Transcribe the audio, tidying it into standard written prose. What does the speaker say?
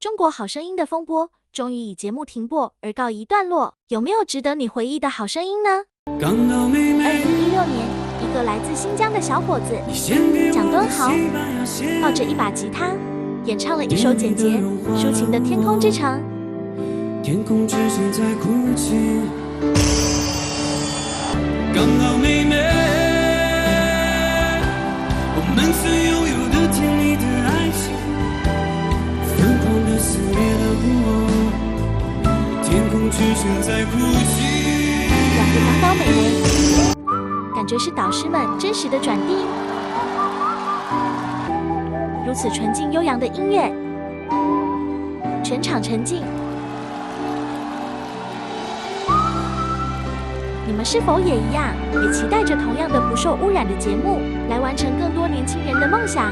中国好声音的风波终于以节目停播而告一段落，有没有值得你回忆的好声音呢？2016年，一个来自新疆的小伙子蒋敦豪，抱着一把吉他，演唱了一首简洁抒情的《天空之城》。天空之城在哭泣，刚好妹妹，我们曾拥有的甜蜜的爱情，疯狂的撕裂了我，天空之城在哭泣。两个港岛美眉，感觉是导师们真实的转递。如此纯净悠扬的音乐，全场沉浸。你们是否也一样，也期待着同样的不受污染的节目，来完成更多年轻人的梦想？